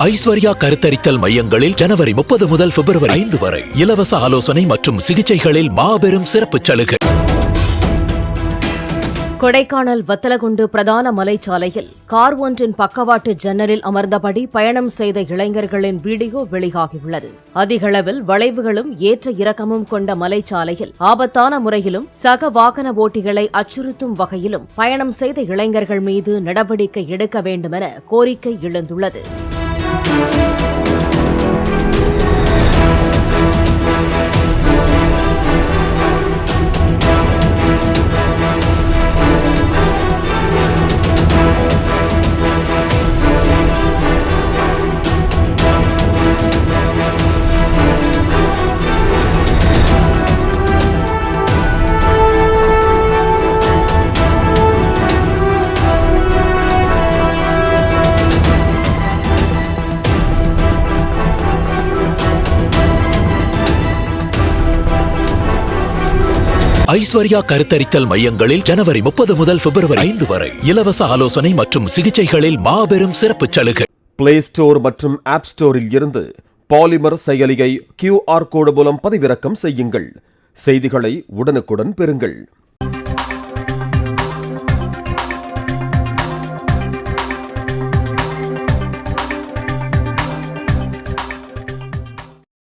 ஐஸ்வர்யா கருத்தரித்தல் மையங்களில் ஜனவரி 30 முதல் பிப்ரவரி 5 வரை இலவச ஆலோசனை மற்றும் சிகிச்சைகளில் மாபெரும் சிறப்பு சலுகை. கொடைக்கானல் வத்தலகுண்டு பிரதான மலைச்சாலையில் கார் ஒன்றின் பக்கவாட்டு ஜன்னலில் அமர்ந்தபடி பயணம் செய்த இளைஞர்களின் வீடியோ வெளியாகியுள்ளது. அதிகளவில் வளைவுகளும் ஏற்ற இறக்கமும் கொண்ட மலைச்சாலையில் ஆபத்தான முறையிலும் சக வாகன ஓட்டிகளை அச்சுறுத்தும் வகையிலும் பயணம் செய்த இளைஞர்கள் மீது நடவடிக்கை எடுக்க வேண்டுமென கோரிக்கை எழுந்துள்ளது. ஐஸ்வர்யா கருத்தரித்தல் மையங்களில் ஜனவரி 30 முதல் பிப்ரவரி 5 வரை இலவச ஆலோசனை மற்றும் சிகிச்சைகளில் மாபெரும் சிறப்பு சலுகை. பிளே ஸ்டோர் மற்றும் ஆப் ஸ்டோரில் இருந்து பாலிமர் செயலியை QR கோடு மூலம் பதிவிறக்கம் செய்யுங்கள். செய்திகளை உடனுக்குடன் பெறுங்கள்.